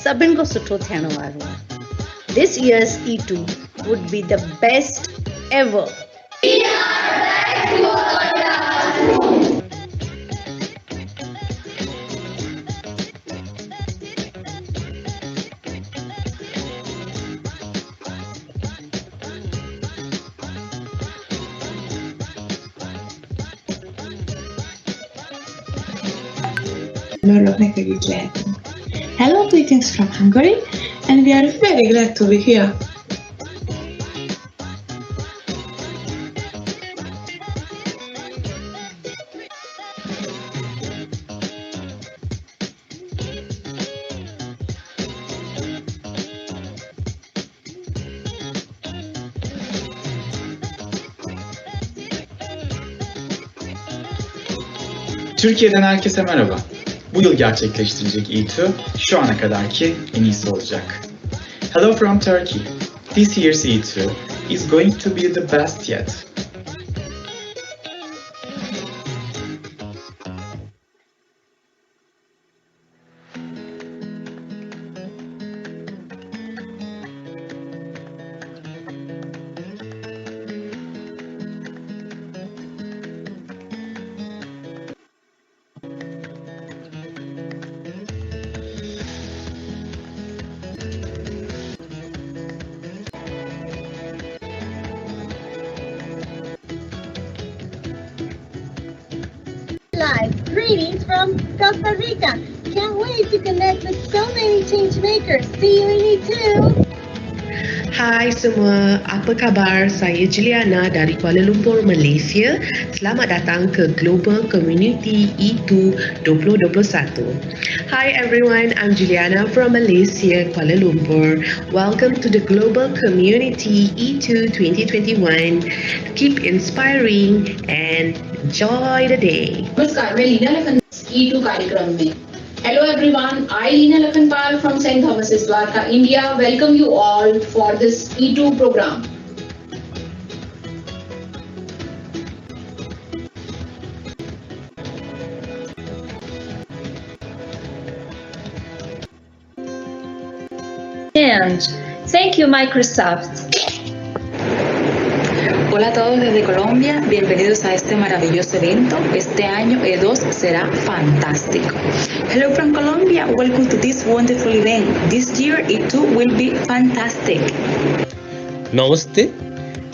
सभिनि खां सुठो थियण वारो आहे. This year's E2 would be the best ever. Hello, greetings from Hungary, and we are very glad to be here. Türkiye'den herkese merhaba. Bu yıl gerçekleştirecek E2 şu ana kadarki en iyisi olacak. Hello from Turkey. This year's E2 is going to be the best yet. Live greetings from Costa Rica. Can't wait to connect with so many change makers. See you in E2. Hai semua, apa kabar? Saya Juliana dari Kuala Lumpur, Malaysia. Selamat datang ke Global Community E2 2021. Hi everyone, I'm Juliana from Malaysia, Kuala Lumpur. Welcome to the Global Community E2 2021. Keep inspiring and enjoy the day. नमस्कार, मैं Leena Lakhan E2 कार्यक्रम में. Hello everyone, I Leena Lakhanpal from St. Thomas's Dwarka, India. Welcome you all for this E2 program. And thank you, Microsoft. Hola a todos desde Colombia, bienvenidos a este maravilloso evento. Este año E2 será fantástico. Hello from Colombia, welcome to this wonderful event. This year E2 will be fantastic. Namaste,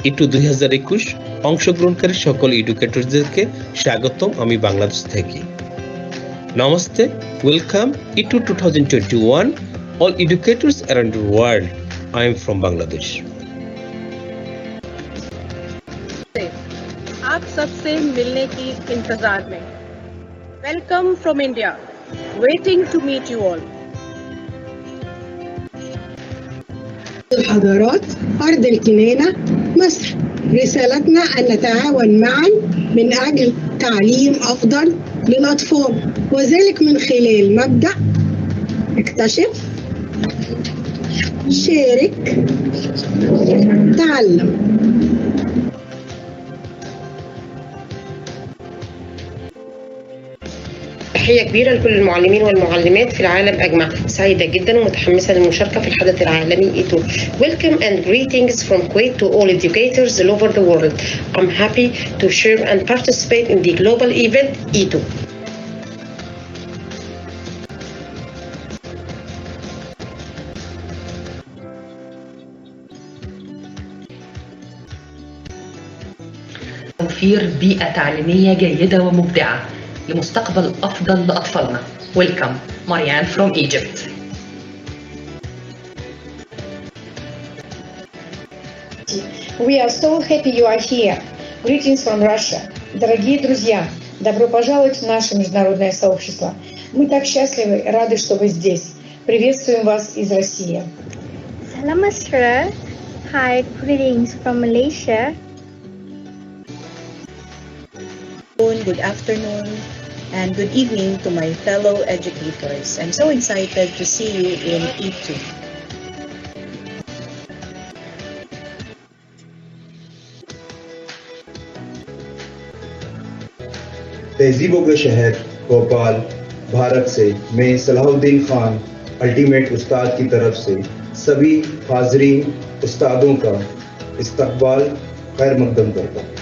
E2 2021 অংশগ্রহণকারী সকল এডুকেটরদেরকে স্বাগতম আমি বাংলাদেশ থেকে। Namaste, welcome E2 2021 all educators around the world. I am from Bangladesh. आप सबसे मिलने की इंतजार में. Welcome from India. Waiting to meet you all. الحضارات أرض الكنانة مصر. رسالتنا أن نتعاون معا من أجل تعليم أفضل للأطفال، وذلك من خلال مبدأ اكتشف، شارك، تعلم. تحية كبيرة لكل المعلمين والمعلمات في العالم أجمع. سعيدة جدا ومتحمسة للمشاركة في الحدث العالمي E2. Welcome and greetings from Kuwait to all educators all over the world. I'm happy to share and participate in the global event E2. توفير بيئة تعليمية جيدة ومبدعة لمستقبل أفضل لأطفالنا. Welcome, Marianne from Egypt. We are so happy you are here. Greetings from Russia. Дорогие друзья, добро пожаловать в наше международное сообщество. Мы так счастливы и рады, что вы здесь. Приветствуем вас из России. Salam Asra. Hi, greetings from Malaysia. Good afternoon and good evening to my fellow educators. I'm so excited to see you in E2. तहजीबों के शहर भोपाल भारत से मैं Salahuddin Khan ultimate उस्ताद की तरफ से सभी हाजरीन उस्तादों का इस्तकबाल खैर मकदम करता हूँ।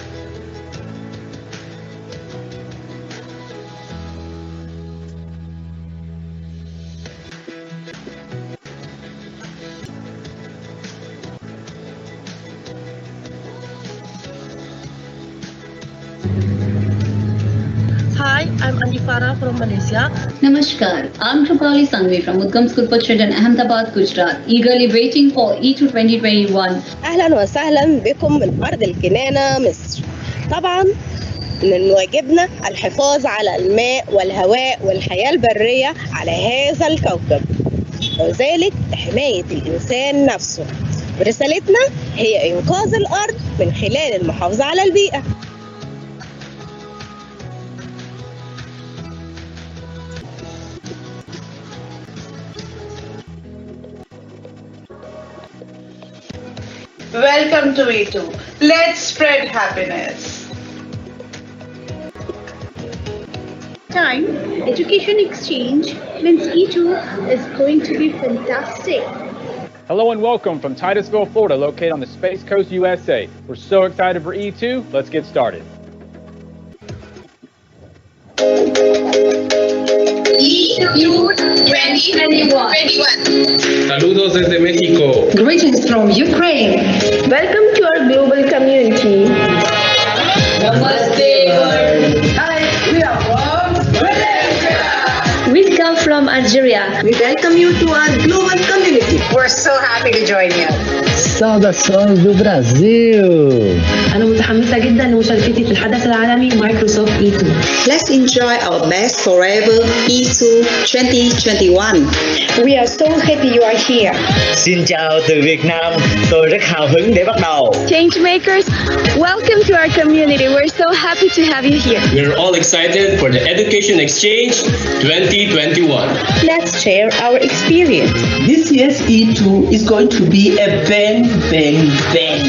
Hi, I'm Anifara from Malaysia. Namaskar, I'm Krupali Sangvi from Udgam School for Children, Ahmedabad, Gujarat, eagerly waiting for E2 2021. أهلا وسهلا بكم من أرض الكنانة مصر. طبعا من واجبنا الحفاظ على الماء والهواء والحياة البرية على هذا الكوكب، وذلك لحماية الإنسان نفسه. ورسالتنا هي إنقاذ الأرض من خلال المحافظة على البيئة. Welcome to E2. Let's spread happiness. Time, education exchange means E2 is going to be fantastic. Hello and welcome from Titusville, Florida, located on the Space Coast, USA. We're so excited for E2. Let's get started. E2 2021. Saludos desde México. Greetings from Ukraine. Welcome to our global community. Namaste world. Hi, we are from Malaysia. We come from Algeria. We welcome you to our global community. We're so happy to join you. Saudações do Brasil! أنا متحمسة جدا لمشاركتي في الحدث العالمي مايكروسوفت E2. Let's enjoy our best forever E2 2021. We are so happy you are here. Xin chào từ Việt Nam, tôi rất hào hứng để bắt đầu. Change makers, welcome to our community. We're so happy to have you here. We're all excited for the Education Exchange 2021. Let's share our experience. This year's E2 is going to be a bang, bang, bang.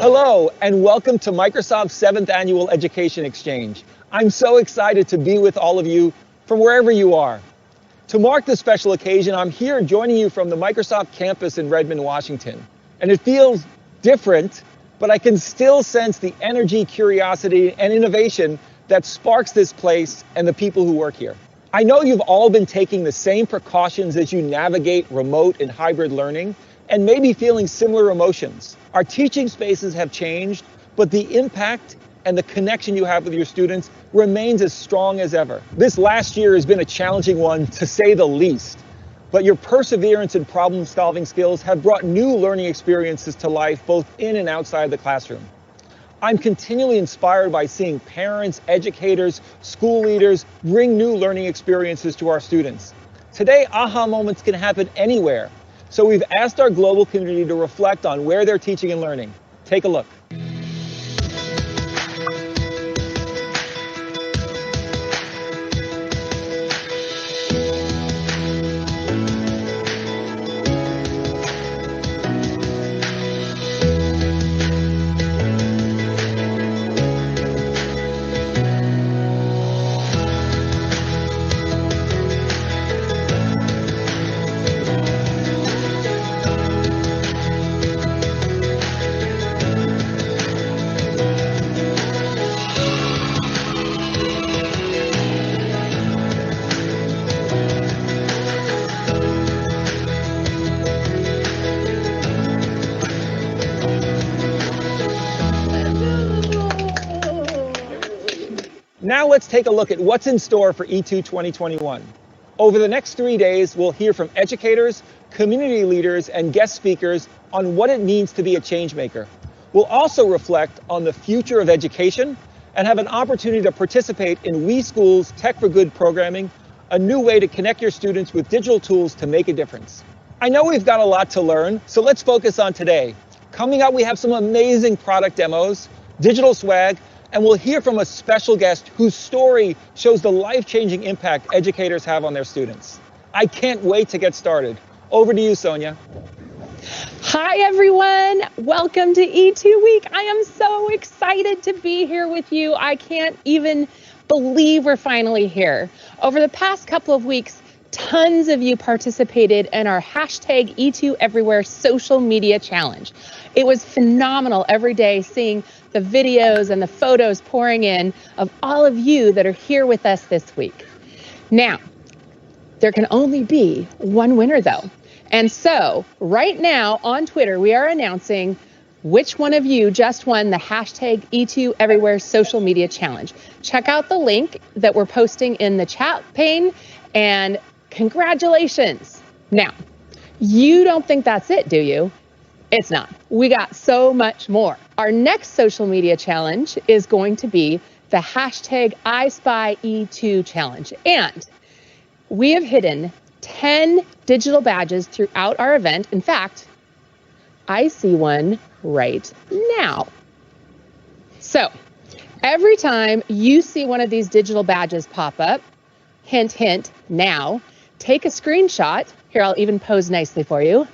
Hello, and welcome to Microsoft's 7th Annual Education Exchange. I'm so excited to be with all of you from wherever you are. To mark this special occasion, I'm here joining you from the Microsoft campus in Redmond, Washington. And it feels different, but I can still sense the energy, curiosity, and innovation that sparks this place and the people who work here. I know you've all been taking the same precautions as you navigate remote and hybrid learning, and maybe feeling similar emotions. Our teaching spaces have changed, but the impact and the connection you have with your students remains as strong as ever. This last year has been a challenging one, to say the least, but your perseverance and problem-solving skills have brought new learning experiences to life, both in and outside the classroom. I'm continually inspired by seeing parents, educators, school leaders bring new learning experiences to our students. Today, aha moments can happen anywhere. So we've asked our global community to reflect on where they're teaching and learning. Take a look. Now let's take a look at what's in store for E2 2021. Over the next 3 days, we'll hear from educators, community leaders, and guest speakers on what it means to be a change maker. We'll also reflect on the future of education and have an opportunity to participate in We School's Tech for Good programming, a new way to connect your students with digital tools to make a difference. I know we've got a lot to learn, so let's focus on today. Coming up, we have some amazing product demos, digital swag, and we'll hear from a special guest whose story shows the life-changing impact educators have on their students. I can't wait to get started. Over to you, Sonia. Hi, everyone. Welcome to E2 Week. I am so excited to be here with you. I can't even believe we're finally here. Over the past couple of weeks, tons of you participated in our hashtag E2 Everywhere social media challenge. It was phenomenal every day seeing the videos and the photos pouring in of all of you that are here with us this week. Now, there can only be one winner though. And so right now on Twitter, we are announcing which one of you just won the hashtag E2 Everywhere social media challenge. Check out the link that we're posting in the chat pane and congratulations. Now, you don't think that's it, do you? It's not. We got so much more. Our next social media challenge is going to be the hashtag iSpyE2 challenge. And we have hidden 10 digital badges throughout our event. In fact, I see one right now. So every time you see one of these digital badges pop up, hint, hint, now, take a screenshot. Here, I'll even pose nicely for you.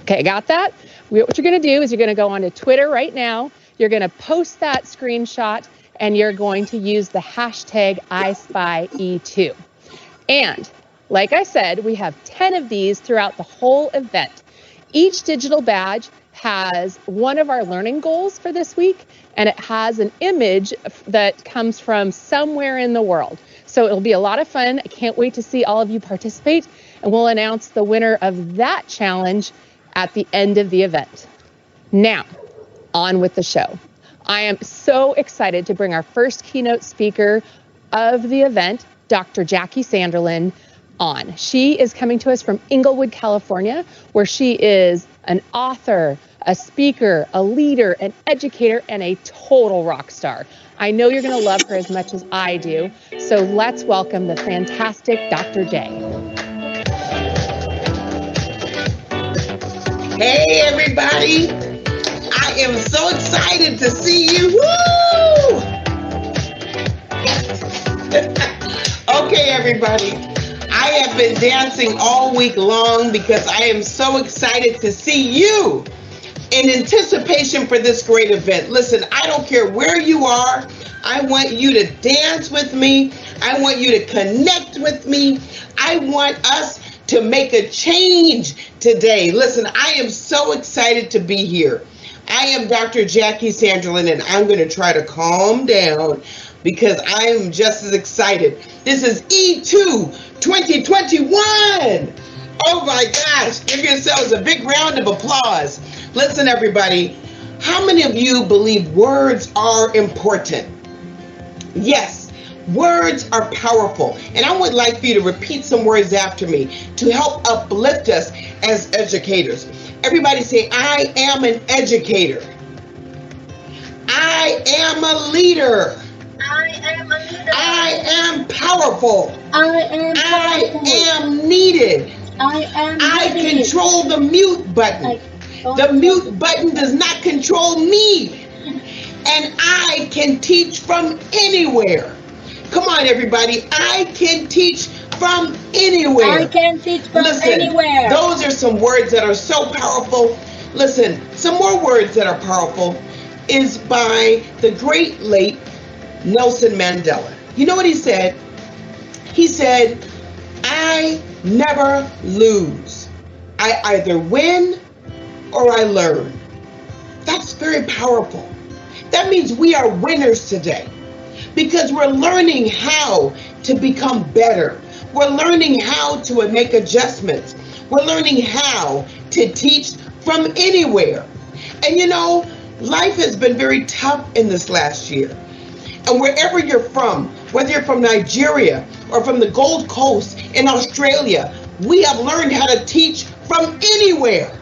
Okay, got that? What you're going to do is you're going to go onto Twitter right now. You're going to post that screenshot and you're going to use the hashtag iSpyE2. And like I said, we have 10 of these throughout the whole event. Each digital badge has one of our learning goals for this week, and it has an image that comes from somewhere in the world. So it'll be a lot of fun. I can't wait to see all of you participate, and we'll announce the winner of that challenge at the end of the event. Now, on with the show. I am so excited to bring our first keynote speaker of the event, Dr. Jackie Sanderlin, on. She is coming to us from Inglewood, California, where she is an author, a speaker, a leader, an educator, and a total rock star. I know you're going to love her as much as I do. So let's welcome the fantastic Dr. J. Hey, everybody. I am so excited to see you. Woo! Okay, everybody. I have been dancing all week long because I am so excited to see you in anticipation for this great event. Listen, I don't care where you are. I want you to dance with me. I want you to connect with me. I want us to make a change today. Listen, I am so excited to be here. I am Dr. Jackie Sanderlin, and I'm going to try to calm down because I am just as excited. This is E2 2021. Oh my gosh, give yourselves a big round of applause. Listen, everybody, how many of you believe words are important? Yes, words are powerful. And I would like for you to repeat some words after me to help uplift us as educators. Everybody say, I am an educator. I am a leader. I am a leader. I am powerful. I am needed. I control the mute button. The mute button does not control me. And I can teach from anywhere. Come on, everybody. I can teach from anywhere. I can teach from anywhere. Those are some words that are so powerful. Listen, some more words that are powerful is by the great late Nelson Mandela. You know what he said? He said, I never lose. I either win or I learn. That's very powerful. That means we are winners today because we're learning how to become better. We're learning how to make adjustments. We're learning how to teach from anywhere. And you know, life has been very tough in this last year. And wherever you're from, whether you're from Nigeria or from the Gold Coast in Australia, we have learned how to teach from anywhere.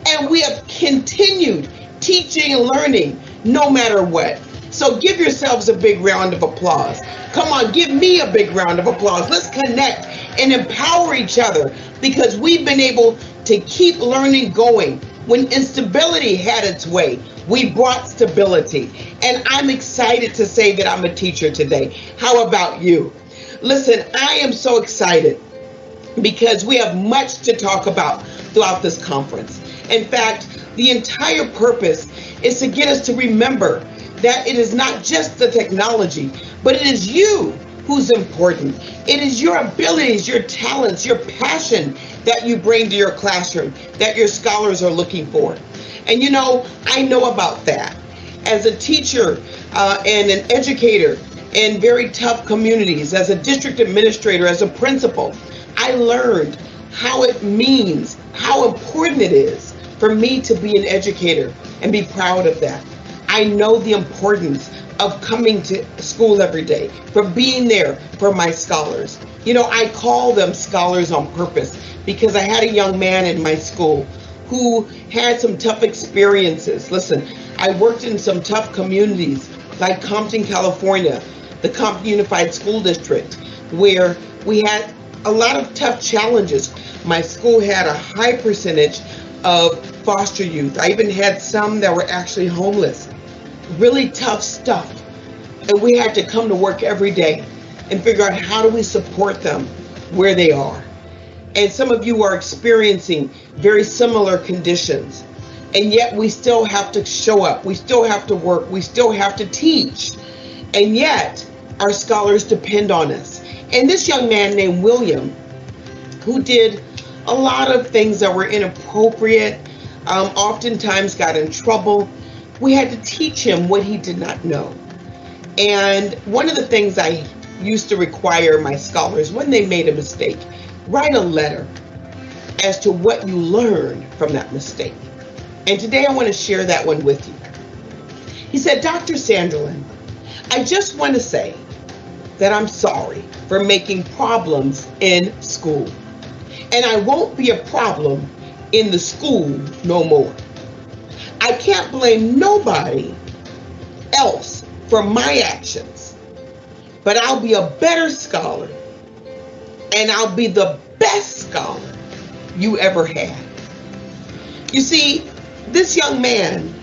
And we have continued teaching and learning no matter what. So give yourselves a big round of applause. Come on, give me a big round of applause. Let's connect and empower each other, because we've been able to keep learning going. When instability had its way, we brought stability. And I'm excited to say that I'm a teacher today. How about you? Listen, I am so excited because we have much to talk about throughout this conference. In fact, the entire purpose is to get us to remember that it is not just the technology, but it is you who's important. It is your abilities, your talents, your passion that you bring to your classroom that your scholars are looking for. And you know, I know about that. As a teacher and an educator in very tough communities, as a district administrator, as a principal, I learned how it means, how important it is for me to be an educator and be proud of that. I know the importance of coming to school every day, for being there for my scholars. You know, I call them scholars on purpose because I had a young man in my school who had some tough experiences. Listen, I worked in some tough communities like Compton, California, the Compton Unified School District, where we had a lot of tough challenges. My school had a high percentage of foster youth. I even had some that were actually homeless. Really tough stuff. And we had to come to work every day and figure out how do we support them where they are. And some of you are experiencing very similar conditions. And yet we still have to show up. We still have to work. We still have to teach. And yet our scholars depend on us. And this young man named William, who did a lot of things that were inappropriate, oftentimes got in trouble, we had to teach him what he did not know. And one of the things I used to require my scholars when they made a mistake, write a letter as to what you learned from that mistake. And today I want to share that one with you. He said, Dr. Sanderlin, I just want to say that I'm sorry for making problems in school. And I won't be a problem in the school no more. I can't blame nobody else for my actions, but I'll be a better scholar and I'll be the best scholar you ever had. You see, this young man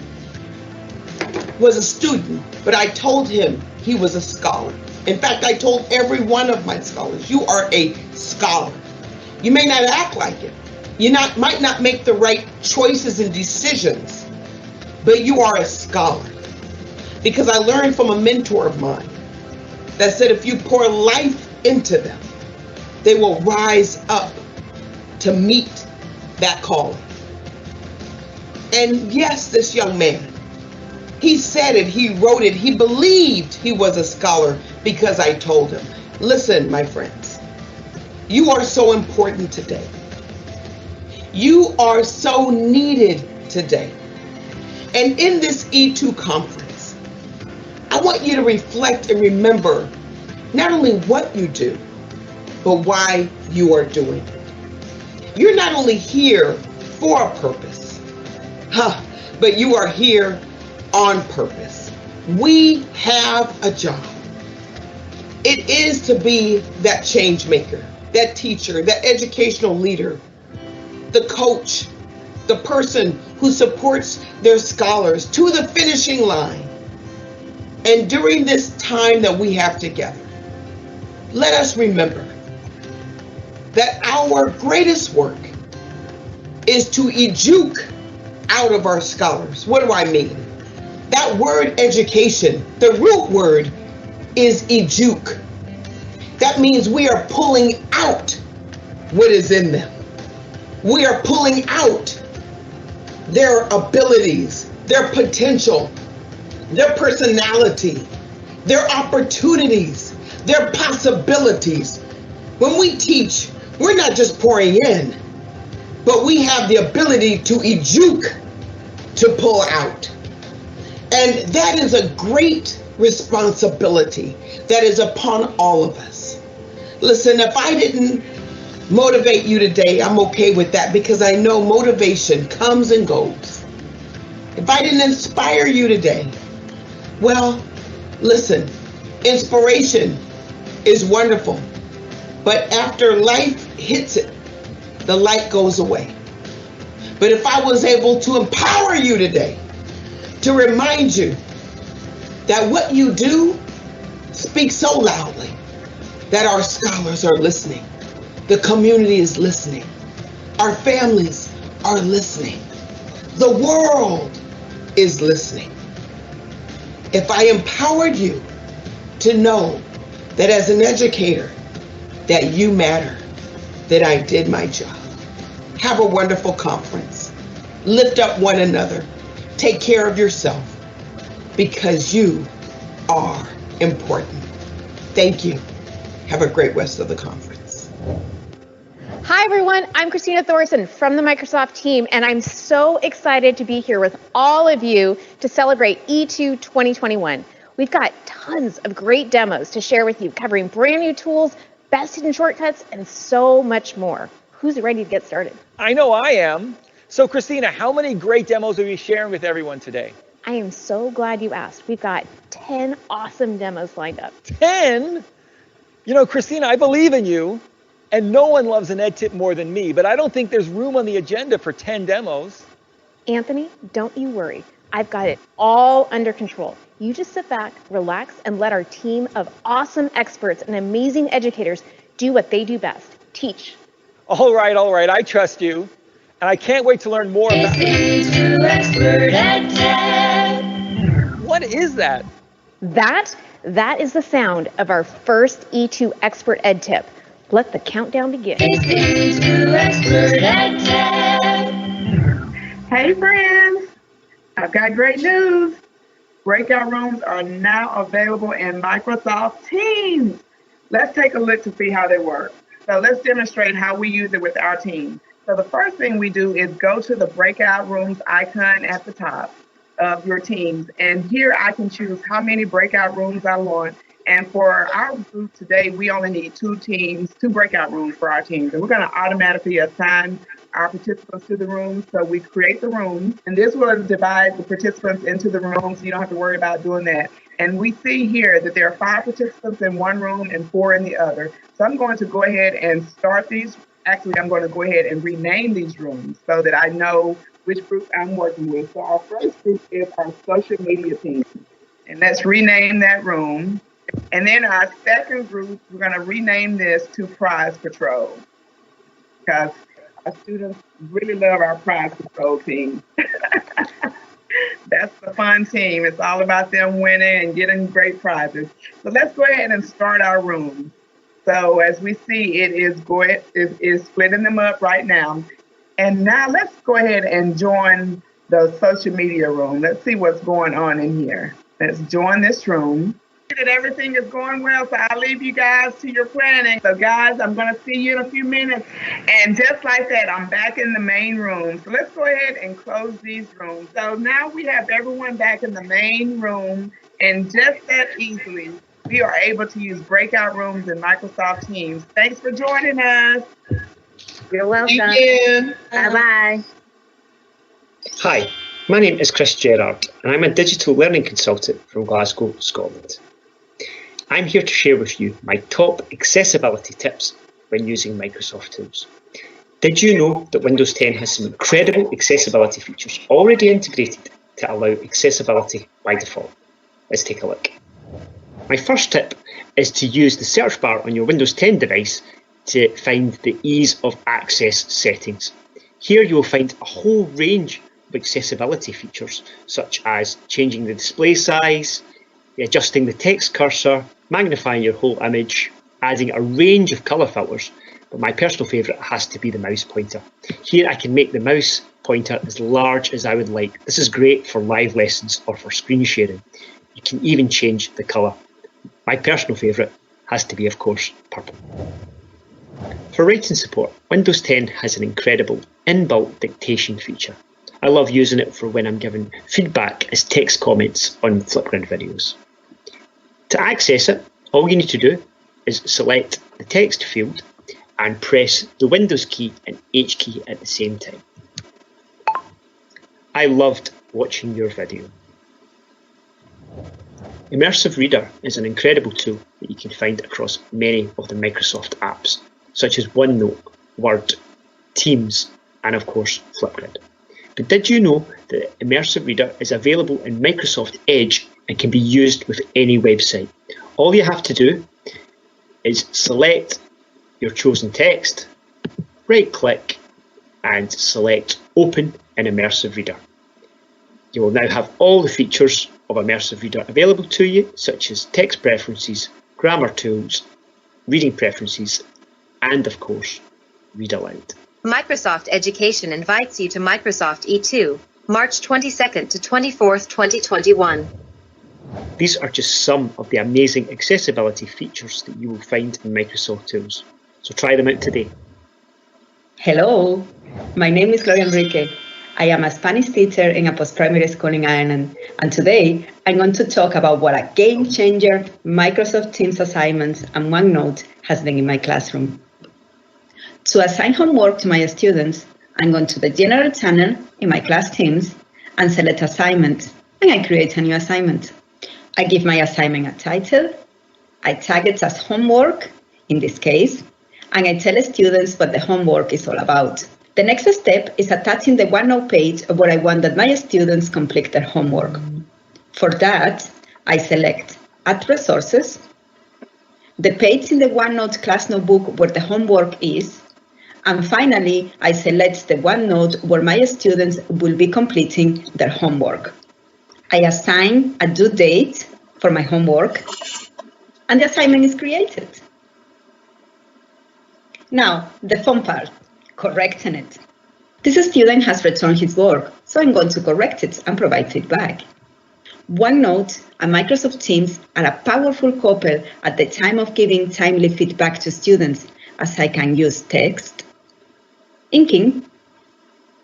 was a student, but I told him he was a scholar. In fact, I told every one of my scholars, you are a scholar. You may not act like it. You might not make the right choices and decisions, but you are a scholar. Because I learned from a mentor of mine that said if you pour life into them, they will rise up to meet that calling. And yes, this young man, he said it, he wrote it, he believed he was a scholar because I told him. Listen, my friends, you are so important today. You are so needed today. And in this E2 conference, I want you to reflect and remember not only what you do, but why you are doing it. You're not only here for a purpose, but you are here on purpose. We have a job. It is to be that change maker, that teacher, that educational leader, the coach, the person who supports their scholars to the finishing line. And during this time that we have together, let us remember that our greatest work is to eduke out of our scholars. What do I mean? That word education, the root word is eduke. That means we are pulling out what is in them. We are pulling out their abilities, their potential, their personality, their opportunities, their possibilities. When we teach, we're not just pouring in, but we have the ability to eduke, to pull out. And that is a great responsibility that is upon all of us. Listen, if I didn't motivate you today, I'm okay with that because I know motivation comes and goes. If I didn't inspire you today, well, listen, inspiration is wonderful, but after life hits it, the light goes away. But if I was able to empower you today, to remind you that what you do speaks so loudly that our scholars are listening, the community is listening, our families are listening, the world is listening. If I empowered you to know that as an educator, that you matter, that I did my job. Have a wonderful conference. Lift up one another. Take care of yourself because you are important. Thank you. Have a great rest of the conference. Hi, everyone. I'm Christina Thorson from the Microsoft team, and I'm so excited to be here with all of you to celebrate E2 2021. We've got tons of great demos to share with you, covering brand new tools, best hidden shortcuts, and so much more. Who's ready to get started? I know I am. So Christina, how many great demos are you sharing with everyone today? I am so glad you asked. We've got 10 awesome demos lined up. 10? You know, Christina, I believe in you, and no one loves an ed tip more than me, but I don't think there's room on the agenda for 10 demos. Anthony, don't you worry. I've got it all under control. You just sit back, relax, and let our team of awesome experts and amazing educators do what they do best, teach. All right, I trust you. And I can't wait to learn more about E2 Expert EdTech. What is that? That is the sound of our first E2 Expert Ed tip. Let the countdown begin. E2 Expert EdTech. Hey friends, I've got great news. Breakout rooms are now available in Microsoft Teams. Let's take a look to see how they work. So let's demonstrate how we use it with our team. So the first thing we do is go to the breakout rooms icon at the top of your teams. And here I can choose how many breakout rooms I want. And for our group today, we only need two breakout rooms for our teams. And we're going to automatically assign our participants to the rooms. So we create the room, and this will divide the participants into the rooms. You don't have to worry about doing that. And we see here that there are 5 participants in one room and 4 in the other. So I'm going to go ahead and start these. Actually, I'm going to go ahead and rename these rooms so that I know which group I'm working with. So our first group is our social media team. And let's rename that room. And then our second group, we're going to rename this to Prize Patrol, because our students really love our Prize Patrol team. That's the fun team. It's all about them winning and getting great prizes. So let's go ahead and start our room. So as we see, it is splitting them up right now. And now let's go ahead and join the social media room. Let's see what's going on in here. Let's join this room. That everything is going well, so I'll leave you guys to your planning. So guys, I'm going to see you in a few minutes. And just like that, I'm back in the main room. So let's go ahead and close these rooms. So now we have everyone back in the main room, and just that easily, we are able to use breakout rooms in Microsoft Teams. Thanks for joining us. You're welcome. Thank you. Bye-bye. Hi, my name is Chris Gerrard, and I'm a digital learning consultant from Glasgow, Scotland. I'm here to share with you my top accessibility tips when using Microsoft tools. Did you know that Windows 10 has some incredible accessibility features already integrated to allow accessibility by default? Let's take a look. My first tip is to use the search bar on your Windows 10 device to find the ease of access settings. Here you will find a whole range of accessibility features, such as changing the display size, adjusting the text cursor, magnifying your whole image, adding a range of colour filters, but my personal favourite has to be the mouse pointer. Here I can make the mouse pointer as large as I would like. This is great for live lessons or for screen sharing. You can even change the colour. My personal favourite has to be, of course, purple. For writing support, Windows 10 has an incredible inbuilt dictation feature. I love using it for when I'm giving feedback as text comments on Flipgrid videos. To access it, all you need to do is select the text field and press the Windows key and H key at the same time. I loved watching your video. Immersive Reader is an incredible tool that you can find across many of the Microsoft apps, such as OneNote, Word, Teams, and of course Flipgrid. But did you know that Immersive Reader is available in Microsoft Edge and can be used with any website? All you have to do is select your chosen text, right-click, and select Open in Immersive Reader. You will now have all the features of Immersive Reader available to you, such as text preferences, grammar tools, reading preferences, and of course, read aloud. Microsoft Education invites you to Microsoft E2, March 22nd to 24th, 2021. These are just some of the amazing accessibility features that you will find in Microsoft tools. So try them out today. Hello, my name is Gloria Enrique. I am a Spanish teacher in a post-primary school in Ireland, and today I'm going to talk about what a game-changer Microsoft Teams assignments and OneNote has been in my classroom. To assign homework to my students, I'm going to the General channel in my class Teams and select Assignment, and I create a new assignment. I give my assignment a title, I tag it as homework, in this case, and I tell students what the homework is all about. The next step is attaching the OneNote page where I want that my students complete their homework. For that, I select Add Resources, the page in the OneNote class notebook where the homework is, and finally, I select the OneNote where my students will be completing their homework. I assign a due date for my homework, and the assignment is created. Now, the fun part. Correcting it. This student has returned his work, so I'm going to correct it and provide feedback. OneNote and Microsoft Teams are a powerful couple at the time of giving timely feedback to students, as I can use text, inking,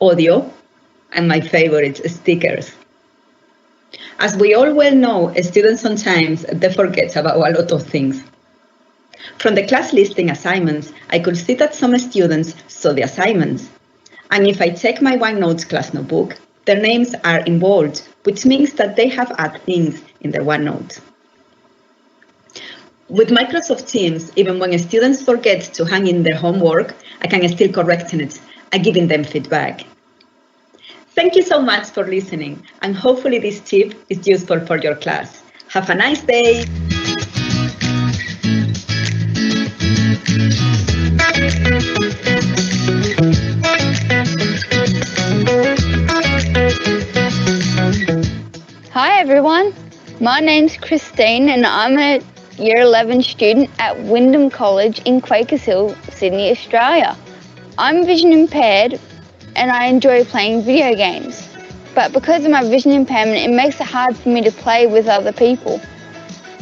audio, and my favorite, stickers. As we all well know, students sometimes they forget about a lot of things. From the class listing assignments, I could see that some students saw the assignments. And if I check my OneNote class notebook, their names are in bold, which means that they have added things in their OneNote. With Microsoft Teams, even when students forget to hand in their homework, I can still correct it and giving them feedback. Thank you so much for listening, and hopefully this tip is useful for your class. Have a nice day. Hi everyone, my name's Christine and I'm a Year 11 student at Wyndham College in Quakers Hill, Sydney, Australia. I'm vision impaired and I enjoy playing video games, but because of my vision impairment it makes it hard for me to play with other people.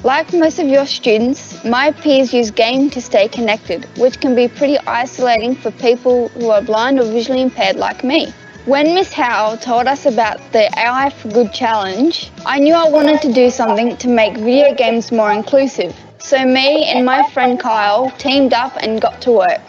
Like most of your students, my peers use games to stay connected, which can be pretty isolating for people who are blind or visually impaired like me. When Miss Howell told us about the AI for Good challenge, I knew I wanted to do something to make video games more inclusive. So me and my friend Kyle teamed up and got to work.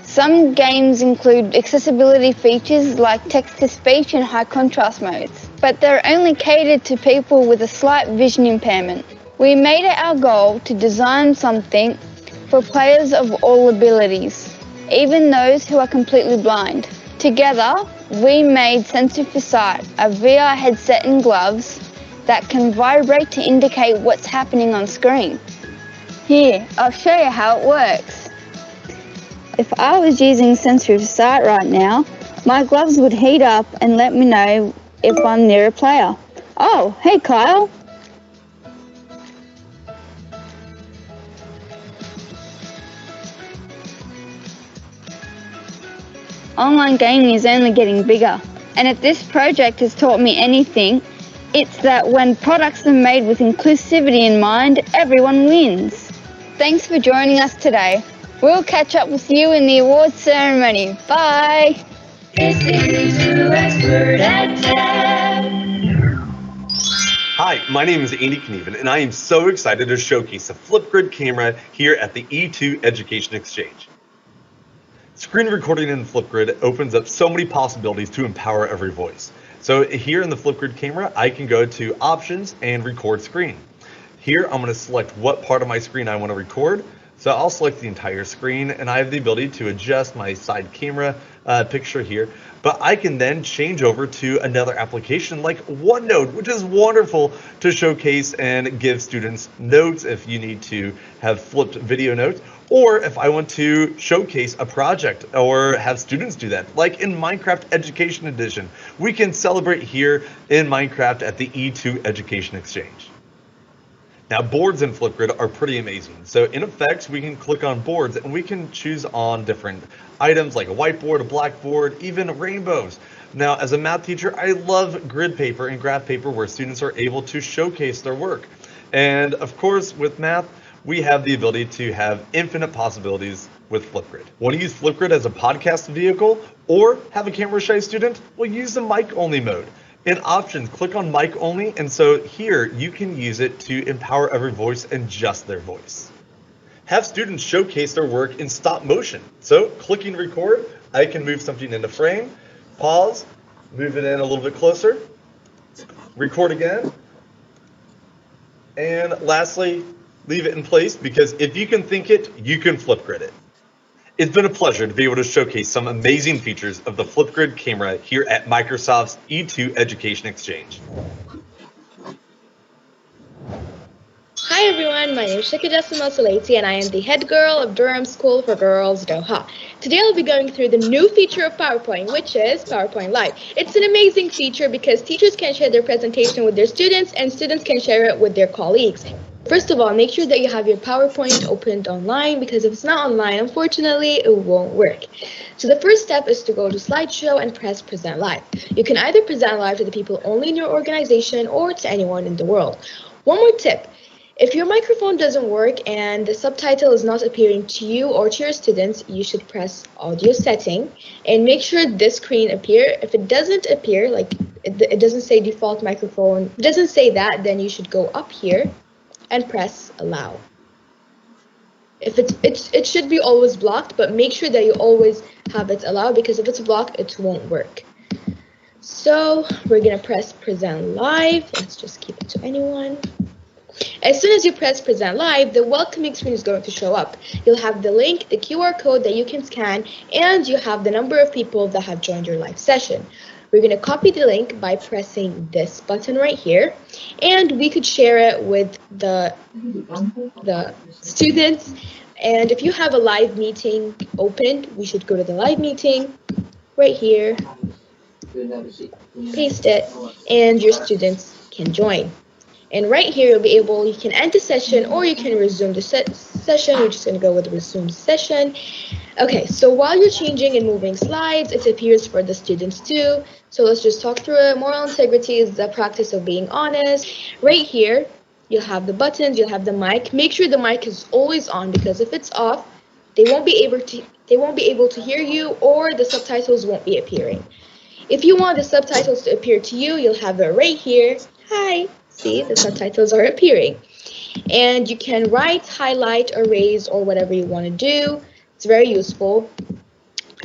Some games include accessibility features like text-to-speech and high contrast modes, but they're only catered to people with a slight vision impairment. We made it our goal to design something for players of all abilities, even those who are completely blind. Together, we made Sensor for Sight, a VR headset and gloves that can vibrate to indicate what's happening on screen. Here, I'll show you how it works. If I was using Sensor for Sight right now, my gloves would heat up and let me know if I'm near a player. Oh, hey Kyle. Online gaming is only getting bigger, and if this project has taught me anything, it's that when products are made with inclusivity in mind, everyone wins. Thanks for joining us today. We'll catch up with you in the awards ceremony. Bye! This is E2 Expert at 10. Hi, my name is Andy Knieven, and I am so excited to showcase the Flipgrid camera here at the E2 Education Exchange. Screen recording in Flipgrid opens up so many possibilities to empower every voice. So here in the Flipgrid camera, I can go to Options and Record Screen. Here, I'm going to select what part of my screen I want to record. So I'll select the entire screen, and I have the ability to adjust my side camera picture here. But I can then change over to another application like OneNote, which is wonderful to showcase and give students notes if you need to have flipped video notes, or if I want to showcase a project or have students do that, like in Minecraft Education Edition. We can celebrate here in Minecraft at the E2 Education Exchange. Now, boards in Flipgrid are pretty amazing. So in Effects, we can click on boards and we can choose on different items like a whiteboard, a blackboard, even rainbows. Now, as a math teacher, I love grid paper and graph paper where students are able to showcase their work. And of course, with math, we have the ability to have infinite possibilities with Flipgrid. Want to use Flipgrid as a podcast vehicle or have a camera shy student? Well, use the mic only mode. In Options, click on mic only, and so here you can use it to empower every voice and just their voice. Have students showcase their work in stop motion. So clicking record, I can move something into frame, pause, move it in a little bit closer, record again, and lastly, leave it in place, because if you can think it, you can Flipgrid it. It's been a pleasure to be able to showcase some amazing features of the Flipgrid camera here at Microsoft's E2 Education Exchange. Hi everyone, my name is Shikajasima Salati and I am the head girl of Durham School for Girls, Doha. Today I'll be going through the new feature of PowerPoint, which is PowerPoint Live. It's an amazing feature because teachers can share their presentation with their students and students can share it with their colleagues. First of all, make sure that you have your PowerPoint opened online, because if it's not online, unfortunately, it won't work. So the first step is to go to Slideshow and press Present Live. You can either present live to the people only in your organization or to anyone in the world. One more tip. If your microphone doesn't work and the subtitle is not appearing to you or to your students, you should press Audio Setting and make sure this screen appears. If it doesn't appear, like it doesn't say default microphone, it doesn't say that, then you should go up here and press Allow. If it should be always blocked, but make sure that you always have it allowed, because if it's blocked, it won't work. So we're gonna press Present Live. Let's just keep it to anyone. As soon as you press Present Live, the welcoming screen is going to show up. You'll have the link, the QR code that you can scan, and you have the number of people that have joined your live session. We're going to copy the link by pressing this button right here, and we could share it with the students. And if you have a live meeting opened, we should go to the live meeting right here, paste it, and your students can join. And right here, you can end the session or you can resume the session. We're just going to go with resume session. Okay, so while you're changing and moving slides, it appears for the students too. So let's just talk through it. Moral integrity is the practice of being honest. Right here, you'll have the buttons, you'll have the mic. Make sure the mic is always on, because if it's off, they won't be able to hear you, or the subtitles won't be appearing. If you want the subtitles to appear to you, you'll have it right here. Hi. See, the subtitles are appearing. And you can write, highlight, erase, or whatever you want to do. It's very useful.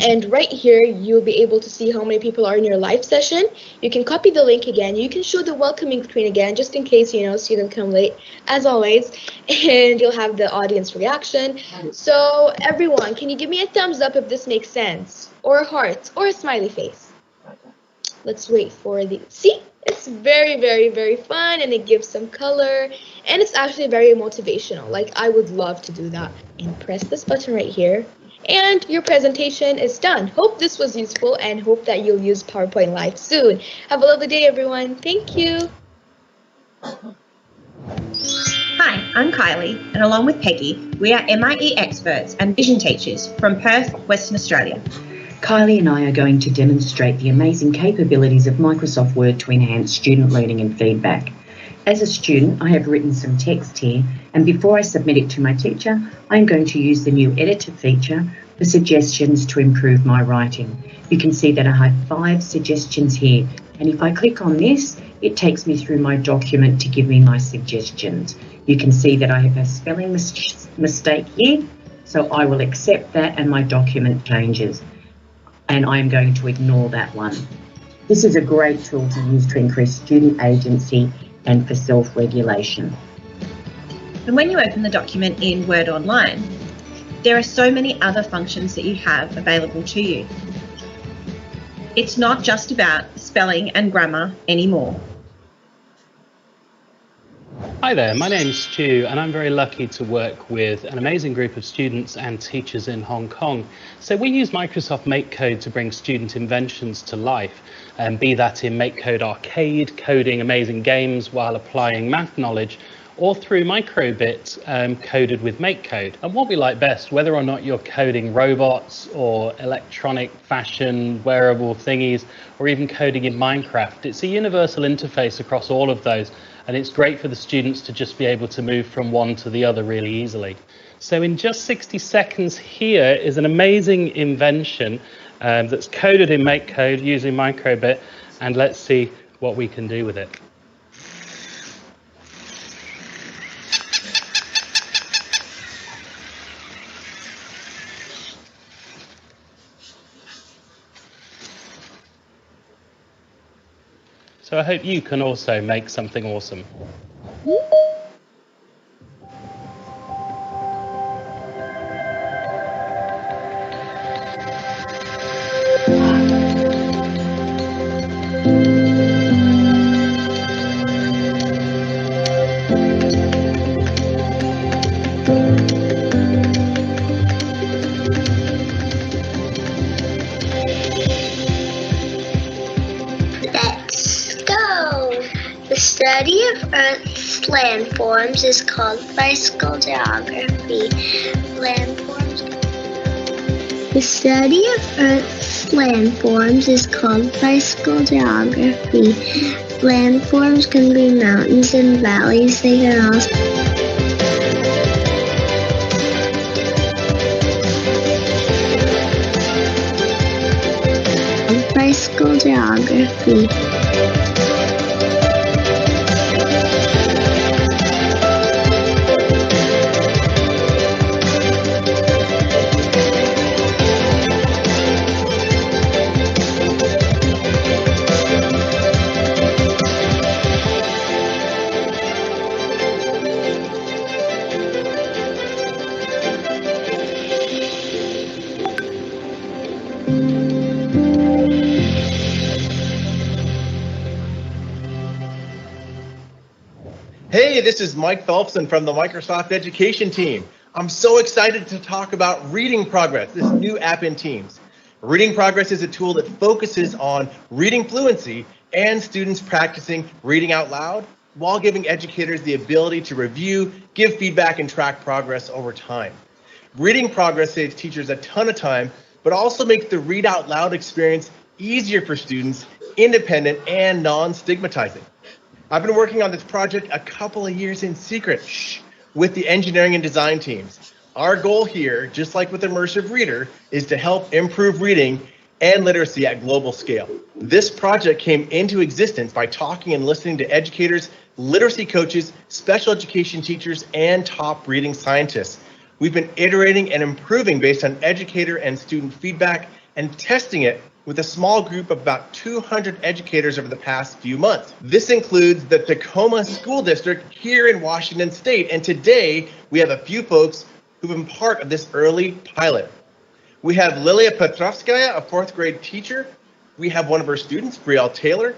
And right here, you'll be able to see how many people are in your live session. You can copy the link again. You can show the welcoming screen again, just in case, students come late, as always. And you'll have the audience reaction. So everyone, can you give me a thumbs up if this makes sense? Or a heart, or a smiley face? Let's wait for the, see? It's very, very, very fun, and it gives some color, and it's actually very motivational. Like, I would love to do that. And press this button right here, and your presentation is done. Hope this was useful, and hope that you'll use PowerPoint Live soon. Have a lovely day, everyone. Thank you. Hi, I'm Kylie, and along with Peggy, we are MIE experts and vision teachers from Perth, Western Australia. Kylie and I are going to demonstrate the amazing capabilities of Microsoft Word to enhance student learning and feedback. As a student, I have written some text here, and before I submit it to my teacher, I'm going to use the new editor feature for suggestions to improve my writing. You can see that I have 5 suggestions here, and if I click on this, It takes me through my document to give me my suggestions. You can see that I have a spelling mistake here, so I will accept that and my document changes. And I'm going to ignore that one. This is a great tool to use to increase student agency and for self-regulation. And when you open the document in Word Online, there are so many other functions that you have available to you. It's not just about spelling and grammar anymore. Hi there, my name's Stu and I'm very lucky to work with an amazing group of students and teachers in Hong Kong. So we use Microsoft MakeCode to bring student inventions to life, be that in MakeCode Arcade, coding amazing games while applying math knowledge, or through microbit coded with MakeCode. And what we like best, whether or not you're coding robots or electronic fashion, wearable thingies, or even coding in Minecraft, it's a universal interface across all of those. And it's great for the students to just be able to move from one to the other really easily. So in just 60 seconds, here is an amazing invention that's coded in MakeCode using microbit, and let's see what we can do with it. So I hope you can also make something awesome. The study of Earth's landforms is called physical geography. The study of Earth's landforms is called physical geography. Landforms can be mountains and valleys. They can also physical geography. Hey, this is Mike Phelpson from the Microsoft Education team. I'm so excited to talk about Reading Progress, this new app in Teams. Reading Progress is a tool that focuses on reading fluency and students practicing reading out loud while giving educators the ability to review, give feedback, and track progress over time. Reading Progress saves teachers a ton of time, but also makes the read out loud experience easier for students, independent and non-stigmatizing. I've been working on this project a couple of years in secret with the engineering and design teams. Our goal here, just like with Immersive Reader, is to help improve reading and literacy at global scale. This project came into existence by talking and listening to educators, literacy coaches, special education teachers, and top reading scientists. We've been iterating and improving based on educator and student feedback and testing it with a small group of about 200 educators over the past few months. This includes the Tacoma School District here in Washington State, and today we have a few folks who've been part of this early pilot. We have Lilia Petrovskaya, a 4th grade teacher. We have one of her students, Brielle Taylor,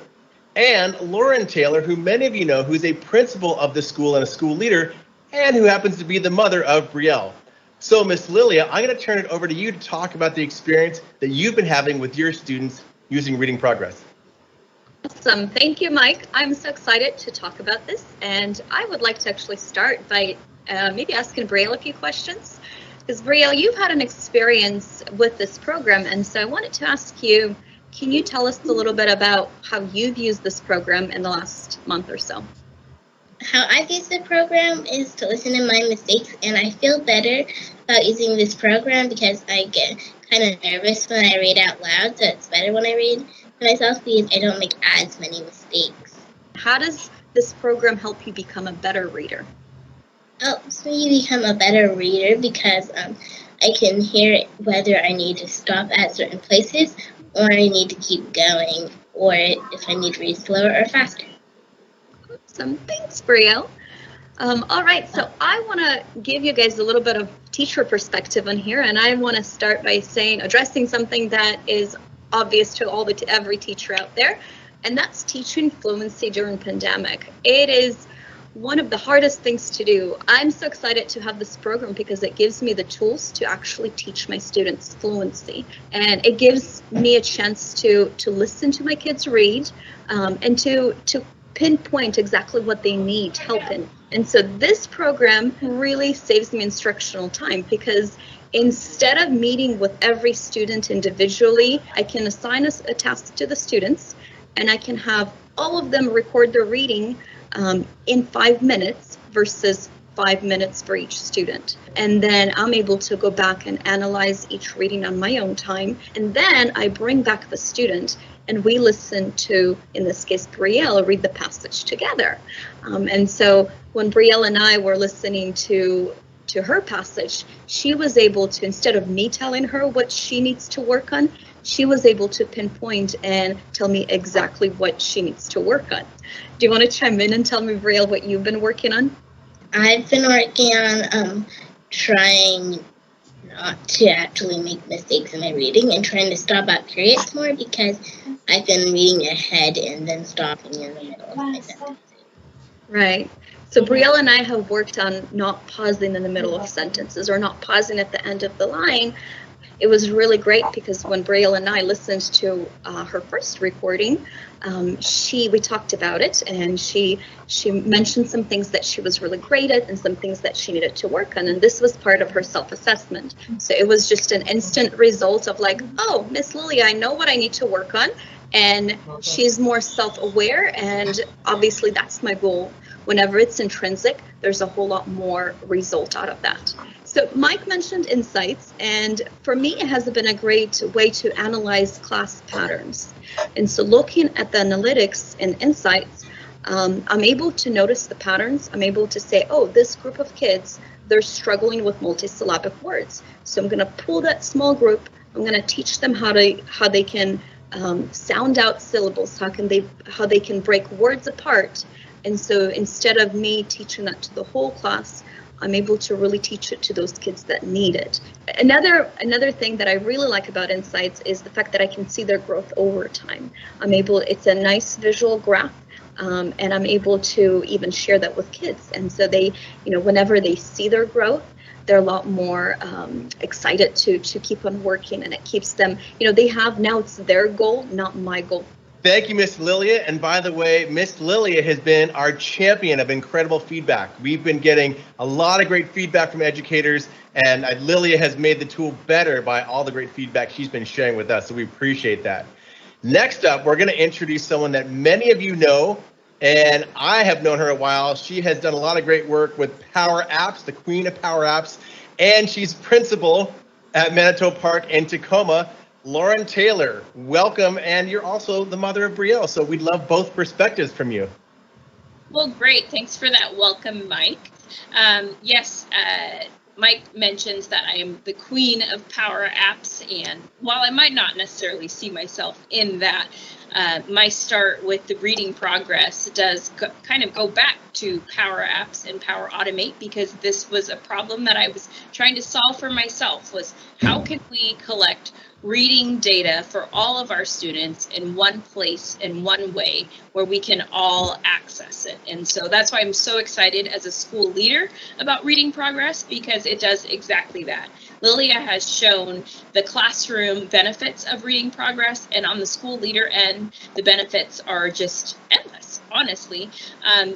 and Lauren Taylor, who many of you know, who's a principal of the school and a school leader, and who happens to be the mother of Brielle. So, Miss Lilia, I'm going to turn it over to you to talk about the experience that you've been having with your students using Reading Progress. Awesome. Thank you, Mike. I'm so excited to talk about this, and I would like to actually start by maybe asking Brielle a few questions. Because Brielle, you've had an experience with this program, and so I wanted to ask you, can you tell us a little bit about how you've used this program in the last month or so? How I've used the program is to listen to my mistakes, and I feel better about using this program because I get kind of nervous when I read out loud, so it's better when I read to myself because I don't make as many mistakes. How does this program help you become a better reader? Oh, so you become a better reader because I can hear whether I need to stop at certain places or I need to keep going, or if I need to read slower or faster. Awesome. Thanks, Brielle. All right, so I want to give you guys a little bit of teacher perspective on here, and I want to start by addressing something that is obvious to every teacher out there, and that's teaching fluency during pandemic. It is one of the hardest things to do. I'm so excited to have this program because it gives me the tools to actually teach my students fluency, and it gives me a chance to listen to my kids read and to pinpoint exactly what they need help in. And so this program really saves me instructional time because instead of meeting with every student individually, I can assign a task to the students and I can have all of them record their reading in 5 minutes versus 5 minutes for each student. And then I'm able to go back and analyze each reading on my own time. And then I bring back the student and we listen to, in this case, Brielle read the passage together. And so when Brielle and I were listening to her passage, she was able to, instead of me telling her what she needs to work on, she was able to pinpoint and tell me exactly what she needs to work on. Do you want to chime in and tell me, Brielle, what you've been working on? I've been working on trying not to actually make mistakes in my reading and trying to stop at periods more because I've been reading ahead and then stopping in the middle of my sentence. Right. So Brielle and I have worked on not pausing in the middle of sentences or not pausing at the end of the line. It was really great because when Brielle and I listened to her first recording, we talked about it and she mentioned some things that she was really great at and some things that she needed to work on. And this was part of her self-assessment. So it was just an instant result of like, oh, Miss Lily, I know what I need to work on. And she's more self-aware. And obviously that's my goal. Whenever it's intrinsic, there's a whole lot more result out of that. So Mike mentioned insights, and for me, it has been a great way to analyze class patterns. And so looking at the analytics and insights, I'm able to notice the patterns. I'm able to say, oh, this group of kids, they're struggling with multisyllabic words. So I'm going to pull that small group. I'm going to teach them how they can sound out syllables, how they can break words apart. And so instead of me teaching that to the whole class, I'm able to really teach it to those kids that need it. Another thing that I really like about Insights is the fact that I can see their growth over time. It's a nice visual graph, and I'm able to even share that with kids. And so they, whenever they see their growth, they're a lot more excited to keep on working, and it keeps them, they have now it's their goal, not my goal. Thank you, Miss Lilia. And by the way, Miss Lilia has been our champion of incredible feedback. We've been getting a lot of great feedback from educators, and Lilia has made the tool better by all the great feedback she's been sharing with us, so we appreciate that. Next up, we're going to introduce someone that many of you know, and I have known her a while. She has done a lot of great work with Power Apps, the queen of Power Apps, and she's principal at Manitoba Park in Tacoma. Lauren Taylor, welcome, and you're also the mother of Brielle, so we'd love both perspectives from you. Well, great. Thanks for that welcome, Mike. Yes, Mike mentions that I am the queen of Power Apps, and while I might not necessarily see myself in that, my start with the reading progress does kind of go back to Power Apps and Power Automate, because this was a problem that I was trying to solve for myself, was how can we collect reading data for all of our students in one place, in one way, where we can all access it. And so that's why I'm so excited as a school leader about reading progress, because it does exactly that. Lilia has shown the classroom benefits of reading progress, and on the school leader end, the benefits are just endless, honestly,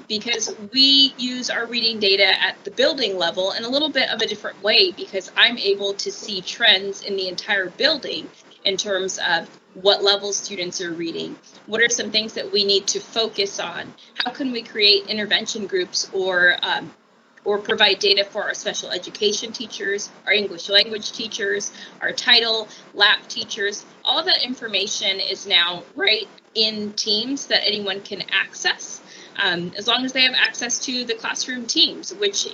because we use our reading data at the building level in a little bit of a different way, because I'm able to see trends in the entire building in terms of what level students are reading, what are some things that we need to focus on, how can we create intervention groups or provide data for our special education teachers, our English language teachers, our title, lab teachers. All that information is now right in Teams that anyone can access. as long as they have access to the classroom teams, which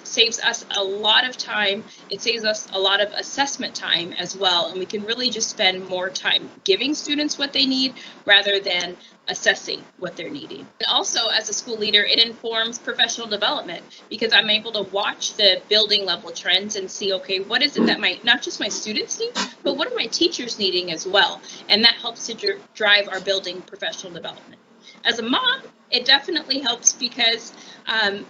saves us a lot of time. It saves us a lot of assessment time as well, and we can really just spend more time giving students what they need rather than assessing what they're needing. And also, as a school leader, it informs professional development because I'm able to watch the building level trends and see, okay, what is it that not just my students need, but what are my teachers needing as well? And that helps to drive our building professional development. As a mom, it definitely helps because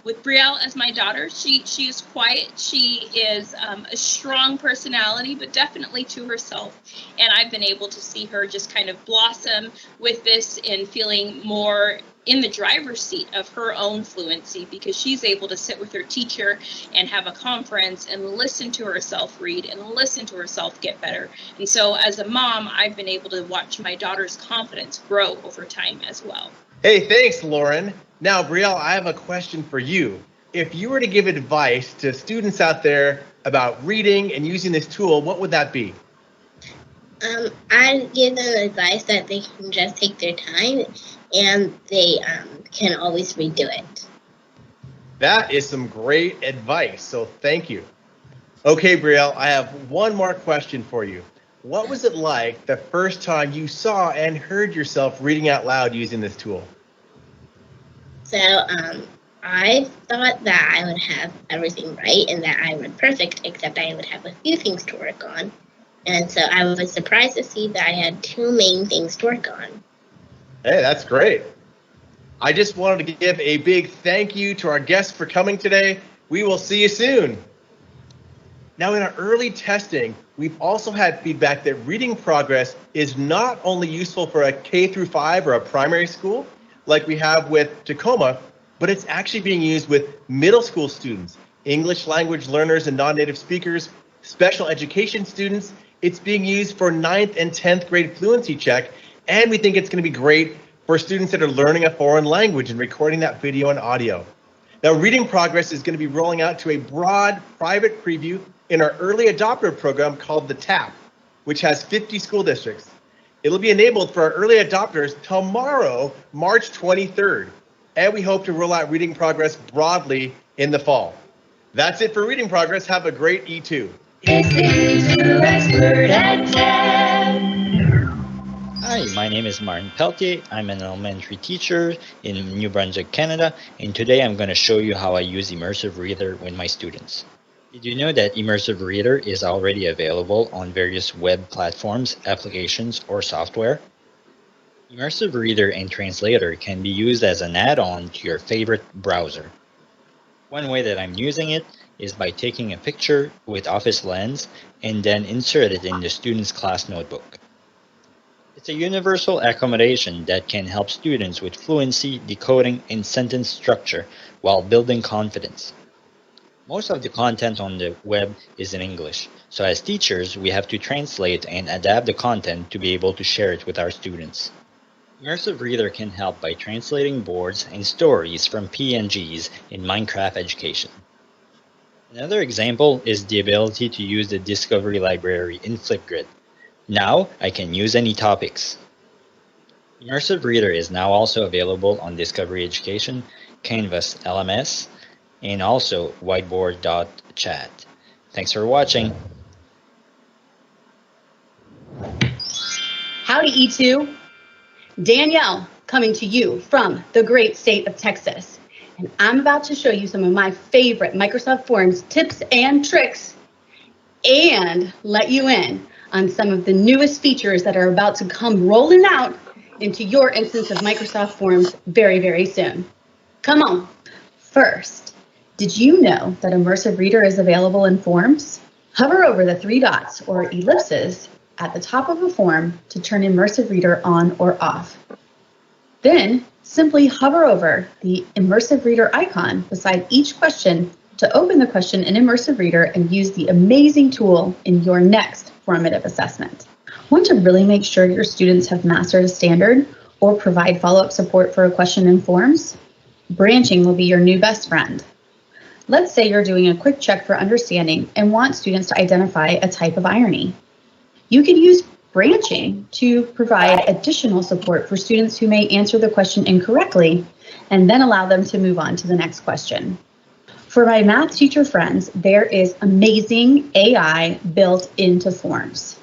with Brielle as my daughter, she is quiet. She is a strong personality, but definitely to herself. And I've been able to see her just kind of blossom with this and feeling more in the driver's seat of her own fluency because she's able to sit with her teacher and have a conference and listen to herself read and listen to herself get better. And so as a mom, I've been able to watch my daughter's confidence grow over time as well. Hey, thanks, Lauren. Now, Brielle, I have a question for you. If you were to give advice to students out there about reading and using this tool, what would that be? I'd give them advice that they can just take their time and they can always redo it. That is some great advice, so thank you. Okay, Brielle, I have one more question for you. What was it like the first time you saw and heard yourself reading out loud using this tool? So I thought that I would have everything right and that I would perfect, except I would have a few things to work on. And so I was surprised to see that I had two main things to work on. Hey, that's great. I just wanted to give a big thank you to our guests for coming today. We will see you soon. Now, in our early testing, we've also had feedback that reading progress is not only useful for a K-5 or a primary school, like we have with Tacoma, but it's actually being used with middle school students, English language learners and non-native speakers, special education students. It's being used for 9th and 10th grade fluency check, and we think it's going to be great for students that are learning a foreign language and recording that video and audio. Now, reading progress is going to be rolling out to a broad private preview in our early adopter program called the TAP, which has 50 school districts. It'll be enabled for our early adopters tomorrow, March 23rd, and we hope to roll out reading progress broadly in the fall. That's it for reading progress. Have a great E2. It's the E2 Expert at 10. Hi, my name is Martin Pelletier. I'm an elementary teacher in New Brunswick, Canada, and today I'm going to show you how I use Immersive Reader with my students. Did you know that Immersive Reader is already available on various web platforms, applications, or software? Immersive Reader and Translator can be used as an add-on to your favorite browser. One way that I'm using it is by taking a picture with Office Lens and then insert it in the student's class notebook. It's a universal accommodation that can help students with fluency, decoding, and sentence structure while building confidence. Most of the content on the web is in English, so as teachers, we have to translate and adapt the content to be able to share it with our students. Immersive Reader can help by translating boards and stories from PNGs in Minecraft Education. Another example is the ability to use the Discovery Library in Flipgrid. Now, I can use any topics. Immersive Reader is now also available on Discovery Education, Canvas LMS, and also whiteboard.chat. Thanks for watching. Howdy, E2. Danielle coming to you from the great state of Texas. And I'm about to show you some of my favorite Microsoft Forms tips and tricks and let you in on some of the newest features that are about to come rolling out into your instance of Microsoft Forms very, very soon. Come on. First, did you know that Immersive Reader is available in Forms? Hover over the three dots or ellipses at the top of a form to turn Immersive Reader on or off. Then, simply hover over the Immersive Reader icon beside each question to open the question in Immersive Reader and use the amazing tool in your next formative assessment. Want to really make sure your students have mastered a standard or provide follow-up support for a question in Forms? Branching will be your new best friend. Let's say you're doing a quick check for understanding and want students to identify a type of irony. You could use branching to provide additional support for students who may answer the question incorrectly and then allow them to move on to the next question. For my math teacher friends, there is amazing AI built into forms.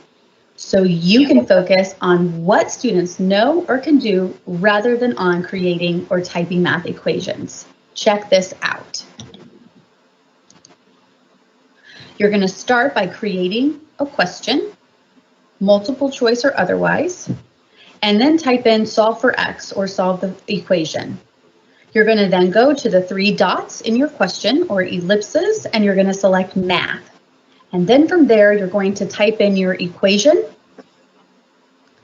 So you can focus on what students know or can do rather than on creating or typing math equations. Check this out. You're going to start by creating a question, multiple choice or otherwise, and then type in solve for X or solve the equation. You're going to then go to the 3 dots in your question or ellipses, and you're going to select math. And then from there, you're going to type in your equation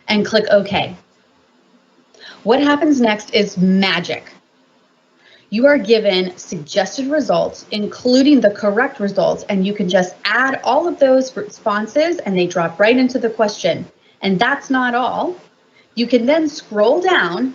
and click OK. What happens next is magic. You are given suggested results, including the correct results, and you can just add all of those responses and they drop right into the question. And that's not all. You can then scroll down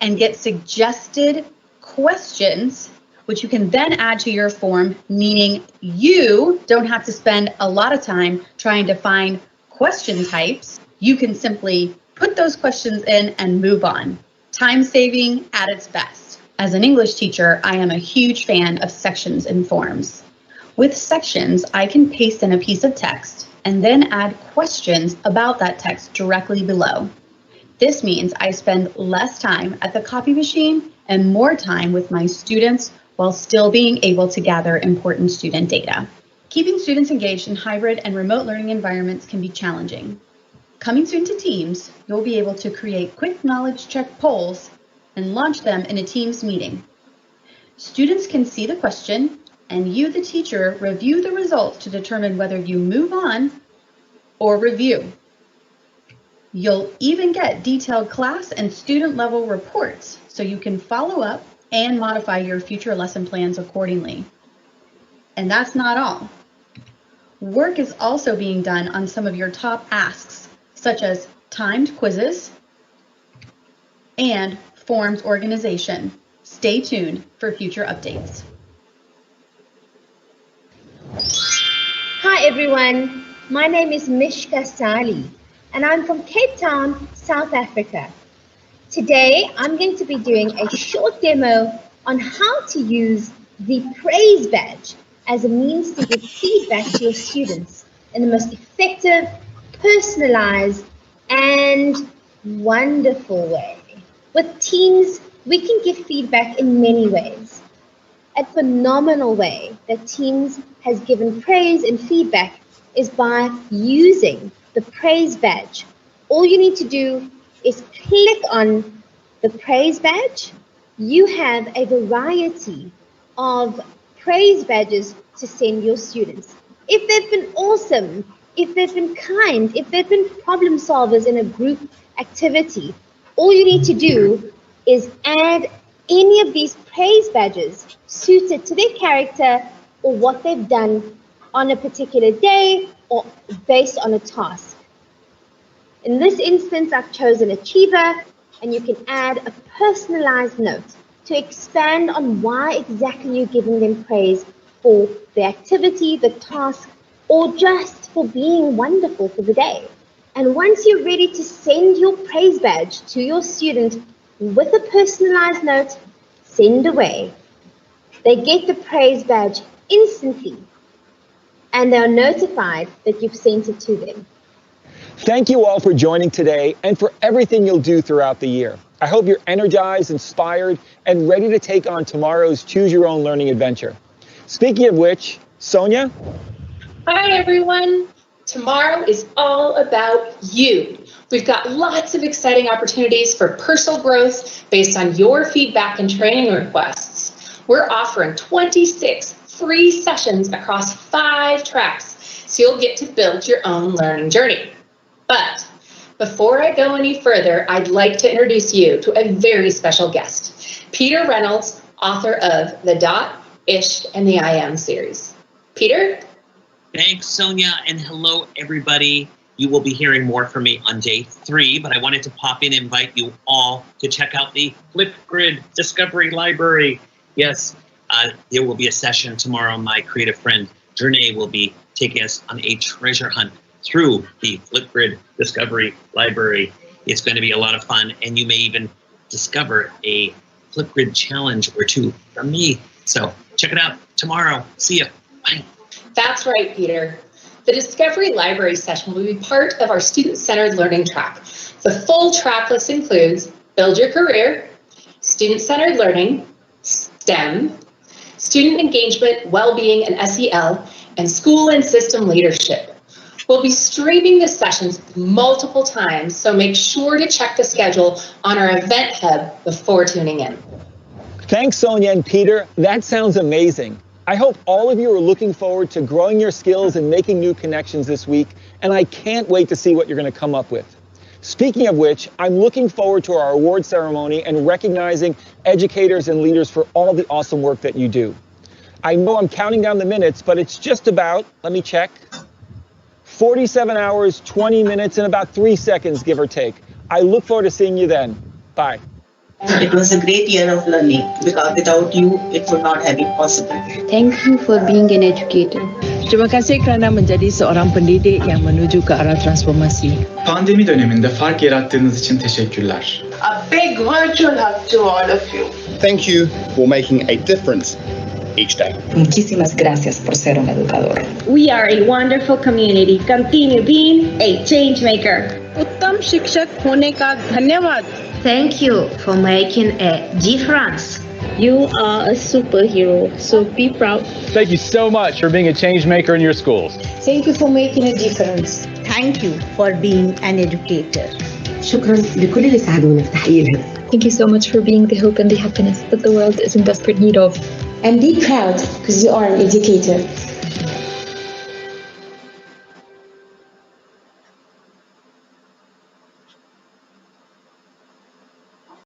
and get suggested questions, which you can then add to your form, meaning you don't have to spend a lot of time trying to find question types. You can simply put those questions in and move on. Time saving at its best. As an English teacher, I am a huge fan of sections in forms. With sections, I can paste in a piece of text and then add questions about that text directly below. This means I spend less time at the copy machine and more time with my students while still being able to gather important student data. Keeping students engaged in hybrid and remote learning environments can be challenging. Coming soon to Teams, you'll be able to create quick knowledge check polls and launch them in a Teams meeting. Students can see the question and you, the teacher, review the results to determine whether you move on or review. You'll even get detailed class and student level reports so you can follow up and modify your future lesson plans accordingly. And that's not all. Work is also being done on some of your top asks, such as timed quizzes and forms organization. Stay tuned for future updates. Hi everyone, my name is Mishka Sali and I'm from Cape Town, South Africa. Today I'm going to be doing a short demo on how to use the praise badge as a means to give feedback to your students in the most effective, personalized and wonderful way. With Teams, we can give feedback in many ways. A phenomenal way that Teams has given praise and feedback is by using the praise badge. All you need to do is click on the praise badge. You have a variety of praise badges to send your students. If they've been awesome, if they've been kind, if they've been problem solvers in a group activity, all you need to do is add any of these praise badges suited to their character or what they've done on a particular day or based on a task. In this instance, I've chosen Achiever, and you can add a personalized note to expand on why exactly you're giving them praise for the activity, the task, or just for being wonderful for the day. And once you're ready to send your praise badge to your student with a personalized note, send away. They get the praise badge instantly, and they are notified that you've sent it to them. Thank you all for joining today and for everything you'll do throughout the year. I hope you're energized, inspired, and ready to take on tomorrow's Choose Your Own Learning adventure. Speaking of which, Sonia? Hi, everyone. Tomorrow is all about you. We've got lots of exciting opportunities for personal growth based on your feedback and training requests. We're offering 26 free sessions across 5 tracks, so you'll get to build your own learning journey. But before I go any further, I'd like to introduce you to a very special guest, Peter Reynolds, author of The Dot, Ishq, and the I Am series. Peter? Thanks, Sonia, and hello, everybody. You will be hearing more from me on day 3, but I wanted to pop in and invite you all to check out the Flipgrid Discovery Library. Yes, there will be a session tomorrow. My creative friend, Jernay, will be taking us on a treasure hunt through the Flipgrid Discovery Library. It's going to be a lot of fun, and you may even discover a Flipgrid challenge or two from me. So check it out tomorrow. See ya. Bye. That's right, Peter. The Discovery Library session will be part of our student-centered learning track. The full track list includes Build Your Career, Student-Centered Learning, STEM, Student Engagement, Wellbeing, and SEL, and School and System Leadership. We'll be streaming the sessions multiple times, so make sure to check the schedule on our event hub before tuning in. Thanks, Sonia and Peter. That sounds amazing. I hope all of you are looking forward to growing your skills and making new connections this week, and I can't wait to see what you're going to come up with. Speaking of which, I'm looking forward to our award ceremony and recognizing educators and leaders for all the awesome work that you do. I know I'm counting down the minutes, but it's just about, let me check, 47 hours, 20 minutes, and about 3 seconds, give or take. I look forward to seeing you then. Bye. It was a great year of learning because without you, it would not have been possible. Thank you for being an educator. Terima kasih kerana menjadi seorang pendidik yang menuju ke arah transformasi. Pandemi döneminde fark yarattığınız için teşekkürler. A big virtual hug to all of you. Thank you for making a difference each day. Muchísimas gracias por ser un educador. We are a wonderful community. Continue being a change maker. उत्तम शिक्षक होने का धन्यवाद. Thank you for making a difference. You are a superhero, so be proud. Thank you so much for being a change maker in your schools. Thank you for making a difference. Thank you for being an educator. شكرا لكل اللي ساعدونا في تحقيقها. Thank you so much for being the hope and the happiness that the world is in desperate need of. And be proud because you are an educator.